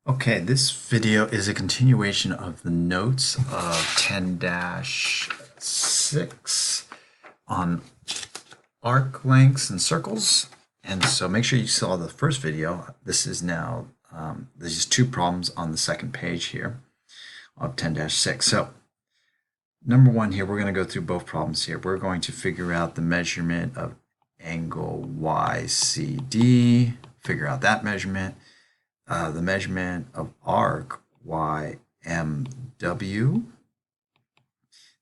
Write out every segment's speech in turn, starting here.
Okay, this video is a continuation of the notes of 10-6 on arc lengths and circles. And so make sure you saw the first video. This is now, there's just two problems on the second page here of 10-6. So number one here, we're going to go through both problems here. We're going to figure out the measurement of angle YCD, figure out that measurement. The measurement of arc YMW,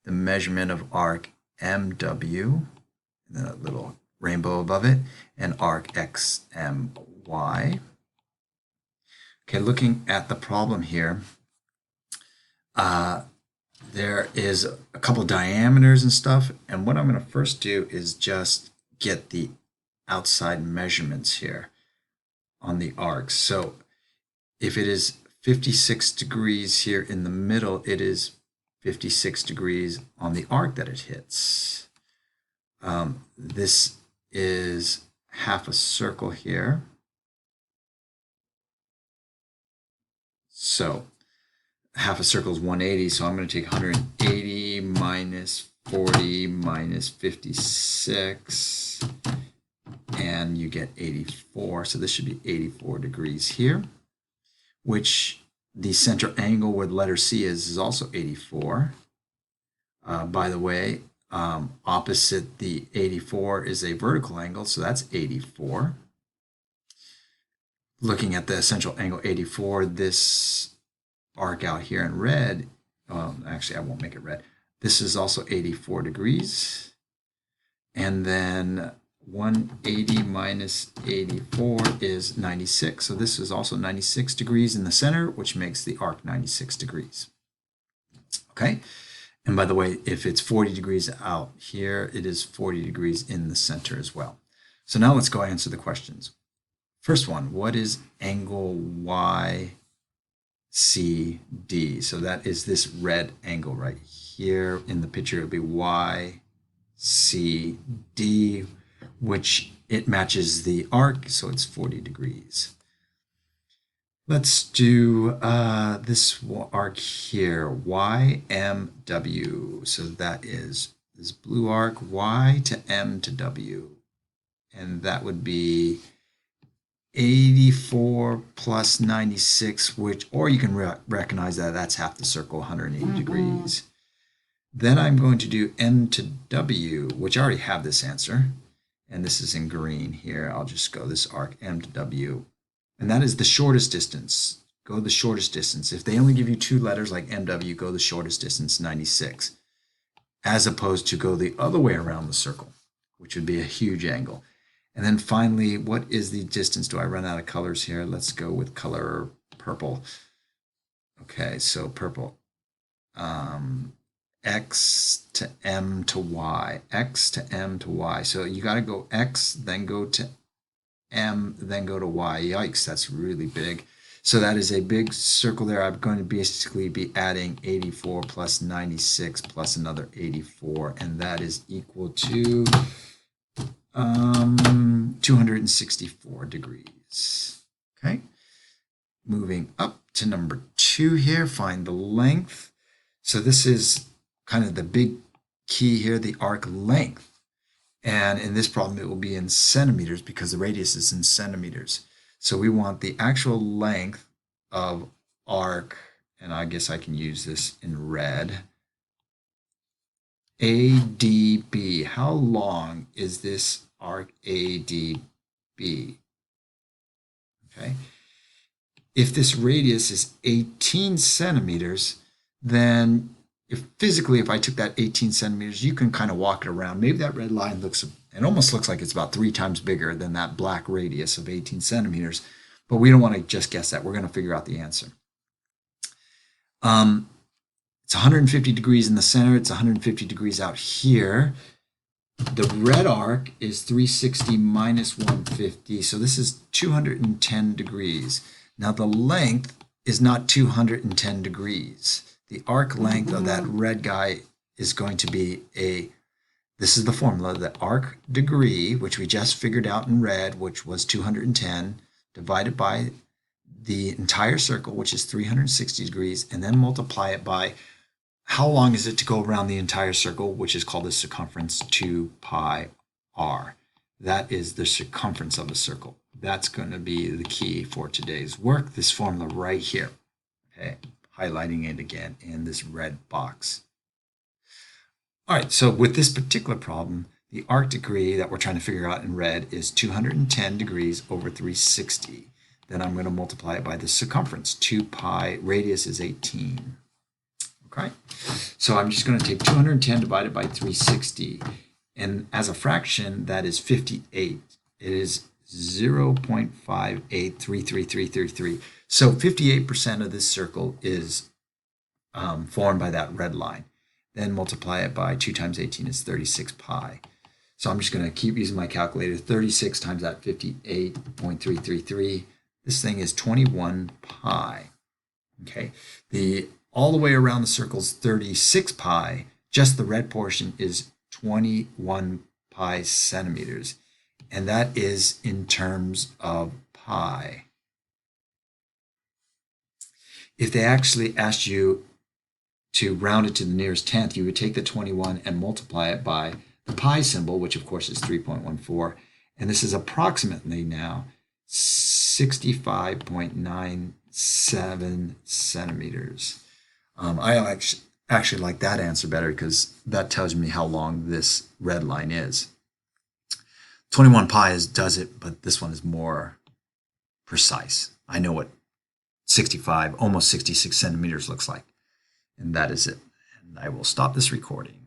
the measurement of arc MW, and then a little rainbow above it, and arc XMY. Okay, looking at the problem here, there is a couple diameters and stuff, and what I'm going to first do is just get the outside measurements here on the arcs. So if it is 56 degrees here in the middle, it is 56 degrees on the arc that it hits. This is half a circle here. So half a circle is 180, so I'm going to take 180 minus 40 minus 56, and you get 84. So this should be 84 degrees here, which the center angle where the letter C is also 84. By the way, opposite the 84 is a vertical angle, so that's 84. Looking at the essential angle 84, this arc out here in red, actually I won't make it red. This is also 84 degrees. And then 180 minus 84 is 96. So this is also 96 degrees in the center, which makes the arc 96 degrees. Okay. And by the way, if it's 40 degrees out here, it is 40 degrees in the center as well. So now let's go answer the questions. First one, what is angle YCD? So that is this red angle right here in the picture. It'll be YCD, which it matches the arc, so it's 40 degrees. Let's do this arc here, YMW. So that is this blue arc, Y to M to W. And that would be 84 plus 96, which, or you can recognize that that's half the circle, 180 degrees. Then I'm going to do M to W, which I already have this answer. And this is in green here. I'll just go this arc M to W. And that is the shortest distance. Go the shortest distance. If they only give you two letters like MW, go the shortest distance, 96. As opposed to go the other way around the circle, which would be a huge angle. And then finally, what is the distance? Do I run out of colors here? Let's go with color purple. Okay, so purple. X to M to Y, X to M to Y. So you got to go X, then go to M, then go to Y. Yikes, that's really big. So that is a big circle there. I'm going to basically be adding 84 plus 96 plus another 84, and that is equal to 264 degrees. Okay, moving up to number 2 here, find the length. So this is kind of the big key here, the arc length. And in this problem, it will be in centimeters because the radius is in centimeters. So we want the actual length of arc, and I guess I can use this in red. ADB, how long is this arc ADB? Okay. If this radius is 18 centimeters, then if I took that 18 centimeters, you can kind of walk it around. Maybe that red line it almost looks like it's about 3 times bigger than that black radius of 18 centimeters, but we don't want to just guess that. We're going to figure out the answer. It's 150 degrees in the center. It's 150 degrees out here. The red arc is 360 minus 150, so this is 210 degrees. Now the length is not 210 degrees. The arc length of that red guy is going to be this is the formula, the arc degree, which we just figured out in red, which was 210, divided by the entire circle, which is 360 degrees, and then multiply it by how long is it to go around the entire circle, which is called the circumference, 2 pi r. That is the circumference of a circle. That's going to be the key for today's work, this formula right here. Okay, highlighting it again in this red box. All right, so with this particular problem, the arc degree that we're trying to figure out in red is 210 degrees over 360. Then I'm going to multiply it by the circumference. 2 pi, radius is 18. Okay, so I'm just going to take 210 divided by 360. And as a fraction, that is 58. It is 0.5833333. So 58% of this circle is formed by that red line. Then multiply it by 2 times 18 is 36 pi. So I'm just going to keep using my calculator. 36 times that 58.333. This thing is 21 pi. Okay, all the way around the circle is 36 pi. Just the red portion is 21 pi centimeters. And that is in terms of pi. If they actually asked you to round it to the nearest tenth, you would take the 21 and multiply it by the pi symbol, which of course is 3.14. And this is approximately now 65.97 centimeters. I actually like that answer better because that tells me how long this red line is. 21 pi does it, but this one is more precise. I know what 65, almost 66 centimeters looks like. And that is it. And I will stop this recording.